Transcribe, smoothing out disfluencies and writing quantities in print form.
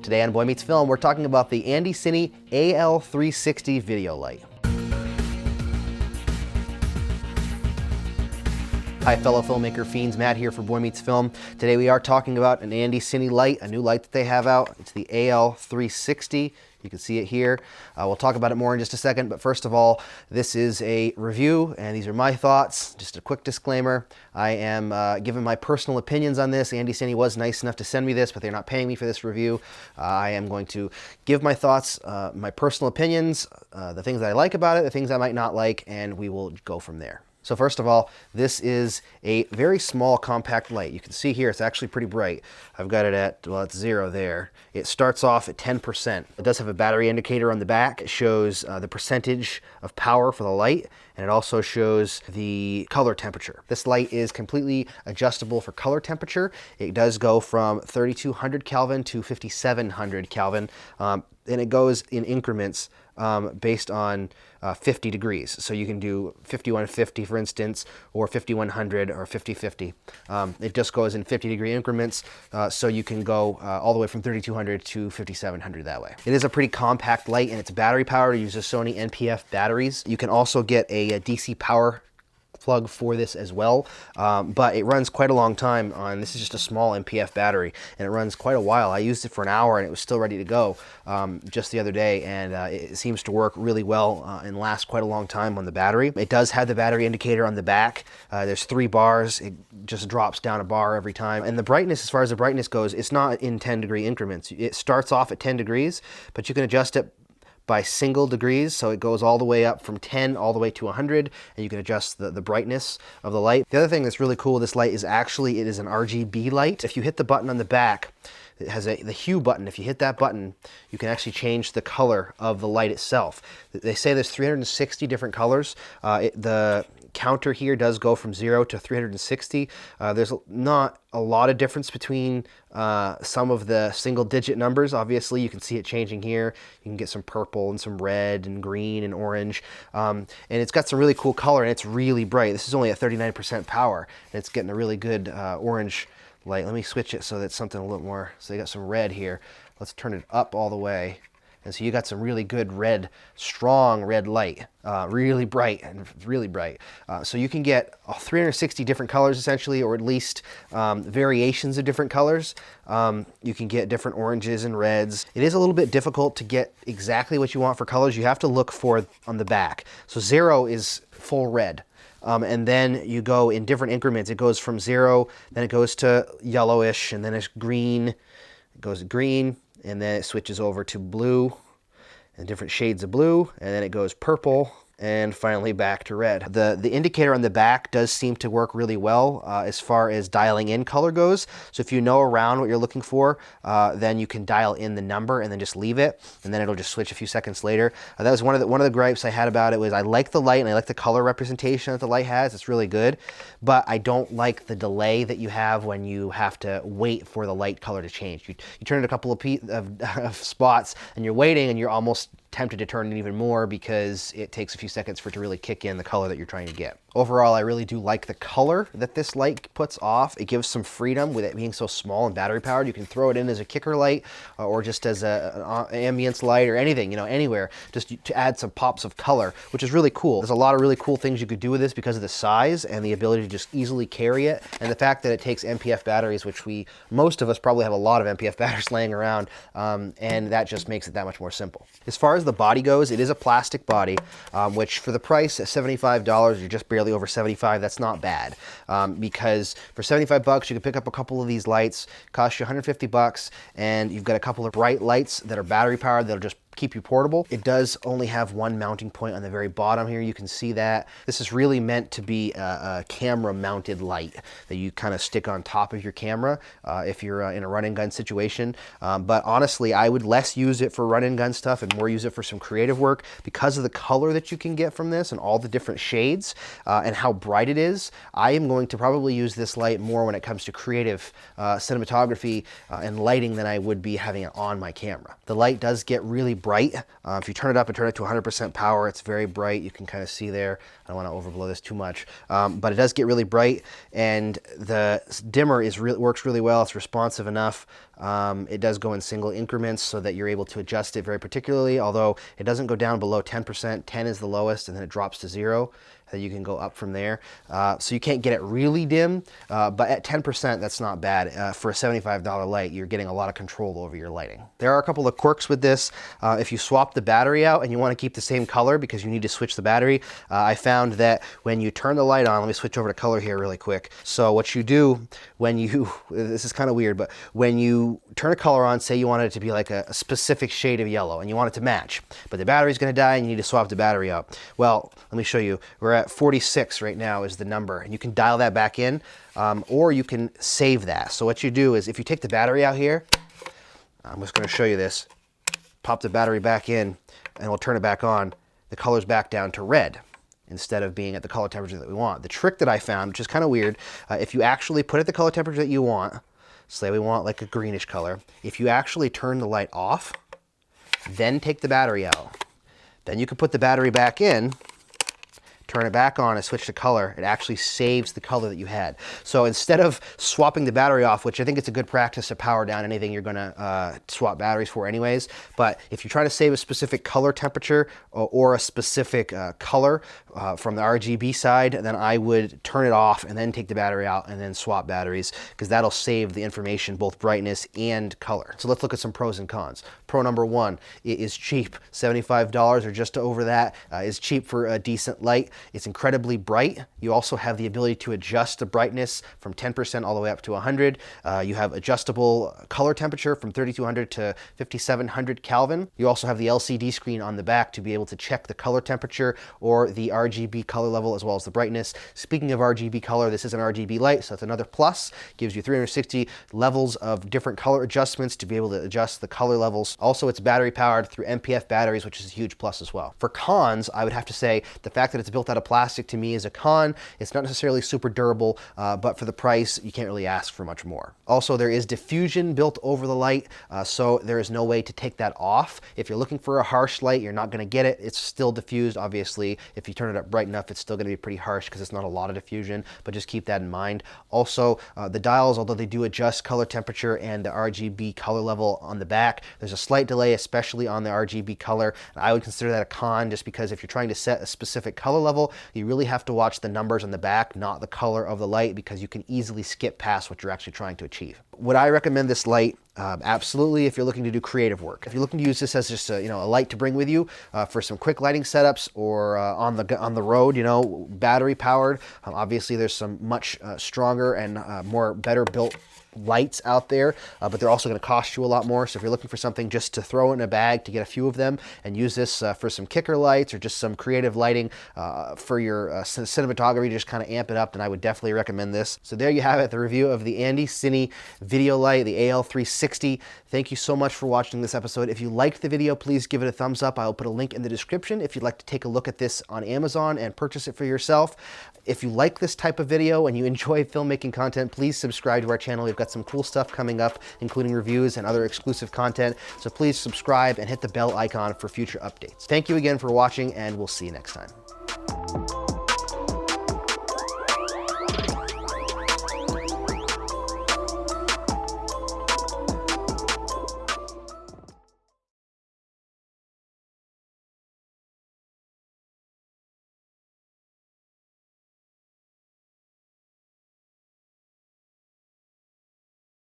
Today on Boy Meets Film, we're talking about the Andy Cine AL360 video light. Hi fellow filmmaker fiends, Matt here for Boy Meets Film. Today we are talking about an Andy Cine light, a new light that they have out. It's the AL360. You can see it here. We'll talk about it more in just a second, but first of all, this is a review and these are my thoughts. Just a quick disclaimer. I am giving my personal opinions on this. Andy Cine was nice enough to send me this, but they're not paying me for this review. I am going to give my thoughts, my personal opinions, the things that I like about it, the things I might not like, and we will go from there. So first of all, this is a very small compact light. You can see here it's actually pretty bright. I've got it at, well, it's 0 there. It starts off at 10%. It does have a battery indicator on the back. It shows the percentage of power for the light, and it also shows the color temperature. This light is completely adjustable for color temperature. It does go from 3200 Kelvin to 5700 Kelvin, and it goes in increments based on 50 degrees. So you can do 5150, for instance, or 5100 or 5050. It just goes in 50-degree increments, so you can go all the way from 3200 to 5700 that way. It is a pretty compact light, and it's battery powered. It uses Sony NP-F batteries. You can also get a DC power plug for this as well, but it runs quite a long time on, this is just a small NP-F battery, and it runs quite a while. I used it for an hour and it was still ready to go just the other day, and it seems to work really well and last quite a long time on the battery. It does have the battery indicator on the back. There's 3 bars. It just drops down a bar every time, and the brightness, as far as the brightness goes, it's not in 10-degree increments. It starts off at 10 degrees, but you can adjust it by single degrees, so it goes all the way up from 10 all the way to 100, and you can adjust the brightness of the light. The other thing that's really cool with this light is actually it is an RGB light. If you hit the button on the back, it has the hue button. If you hit that button, you can actually change the color of the light itself. They say there's 360 different colors. The counter here does go from 0 to 360. There's not a lot of difference between some of the single-digit numbers. Obviously, you can see it changing here. You can get some purple and some red and green and orange. And it's got some really cool color, and it's really bright. This is only at 39% power, and it's getting a really good orange light. Let me switch it so that's something a little more. So you got some red here. Let's turn it up all the way. And so you got some really good red, strong red light, really bright and really bright. So you can get 360 different colors essentially, or at least variations of different colors. You can get different oranges and reds. It is a little bit difficult to get exactly what you want for colors. You have to look for on the back. So 0 is full red. And then you go in different increments. It goes from 0, then it goes to yellowish, and then it's green. It goes to green, and then it switches over to blue and different shades of blue, and then it goes purple, and finally back to red. The indicator on the back does seem to work really well as far as dialing in color goes. So if you know around what you're looking for, then you can dial in the number and then just leave it, and then it'll just switch a few seconds later. That was one of the gripes I had about it. Was I like the light and I like the color representation that the light has. It's really good, but I don't like the delay that you have when you have to wait for the light color to change. You turn it a couple of spots and you're waiting, and you're almost tempted to turn it even more because it takes a few seconds for it to really kick in the color that you're trying to get. Overall, I really do like the color that this light puts off. It gives some freedom with it being so small and battery powered. You can throw it in as a kicker light or just as an ambience light or anything, anywhere, just to add some pops of color, which is really cool. There's a lot of really cool things you could do with this because of the size and the ability to just easily carry it, and the fact that it takes NP-F batteries, which most of us probably have a lot of NP-F batteries laying around, and that just makes it that much more simple. As far as the body goes, it is a plastic body, which for the price at $75, you're just barely over 75. That's not bad, because for 75 bucks you can pick up a couple of these lights. Cost you 150 bucks, and you've got a couple of bright lights that are battery powered that'll just keep you portable. It does only have one mounting point on the very bottom here. You can see that. This is really meant to be a camera mounted light that you kind of stick on top of your camera if you're in a run and gun situation. But honestly, I would less use it for run and gun stuff and more use it for some creative work because of the color that you can get from this and all the different shades and how bright it is. I am going to probably use this light more when it comes to creative cinematography and lighting than I would be having it on my camera. The light does get really bright bright. If you turn it up and turn it to 100% power, it's very bright. You can kind of see there. I don't want to overblow this too much, but it does get really bright, and the dimmer works really well. It's responsive enough. It does go in single increments so that you're able to adjust it very particularly, although it doesn't go down below 10%. 10 is the lowest, and then it drops to 0. Then you can go up from there. So you can't get it really dim, but at 10%, that's not bad. For a $75 light, you're getting a lot of control over your lighting. There are a couple of quirks with this. If you swap the battery out and you want to keep the same color because you need to switch the battery, I found that when you turn the light on, let me switch over to color here really quick. So what you do when you, this is kind of weird, but when you turn a color on, say you want it to be like a specific shade of yellow and you want it to match, but the battery's going to die and you need to swap the battery out. Well, let me show you. We're at 46 right now is the number, and you can dial that back in, or you can save that. So what you do is if you take the battery out here, I'm just going to show you this, pop the battery back in and we'll turn it back on. The color's back down to red instead of being at the color temperature that we want. The trick that I found, which is kind of weird, if you actually put it at the color temperature that you want, say we want like a greenish color, if you actually turn the light off, then take the battery out, then you can put the battery back in, turn it back on and switch the color, it actually saves the color that you had. So instead of swapping the battery off, which I think it's a good practice to power down anything you're gonna swap batteries for anyways, but if you're trying to save a specific color temperature or a specific color from the RGB side, then I would turn it off and then take the battery out and then swap batteries, because that'll save the information, both brightness and color. So let's look at some pros and cons. Pro number one, it is cheap. $75 or just over that is cheap for a decent light. It's incredibly bright. You also have the ability to adjust the brightness from 10% all the way up to 100. You have adjustable color temperature from 3200 to 5700 Kelvin. You also have the LCD screen on the back to be able to check the color temperature or the RGB color level as well as the brightness. Speaking of RGB color, this is an RGB light, so that's another plus. Gives you 360 levels of different color adjustments to be able to adjust the color levels. Also, it's battery powered through MPF batteries, which is a huge plus as well. For cons, I would have to say the fact that it's built out of plastic to me is a con. It's not necessarily super durable, but for the price, you can't really ask for much more. Also, there is diffusion built over the light, so there is no way to take that off. If you're looking for a harsh light, you're not going to get it. It's still diffused, obviously. If you turn it up bright enough, it's still going to be pretty harsh because it's not a lot of diffusion, but just keep that in mind. Also, the dials, although they do adjust color temperature and the RGB color level on the back, there's a slight delay, especially on the RGB color. And I would consider that a con, just because if you're trying to set a specific color level, you really have to watch the numbers on the back, not the color of the light, because you can easily skip past what you're actually trying to achieve. Would I recommend this light? Absolutely, if you're looking to do creative work. If you're looking to use this as just a light to bring with you for some quick lighting setups or on the road, battery powered. Obviously, there's some much stronger and better built lights out there, but they're also going to cost you a lot more. So if you're looking for something just to throw in a bag to get a few of them and use this for some kicker lights or just some creative lighting for your cinematography, just kind of amp it up, then I would definitely recommend this. So there you have it, the review of the Andy Cine video light, the AL360. Thank you so much for watching this episode. If you liked the video, please give it a thumbs up. I'll put a link in the description if you'd like to take a look at this on Amazon and purchase it for yourself. If you like this type of video and you enjoy filmmaking content, please subscribe to our channel. We've got some cool stuff coming up, including reviews and other exclusive content. So please subscribe and hit the bell icon for future updates. Thank you again for watching, and we'll see you next time.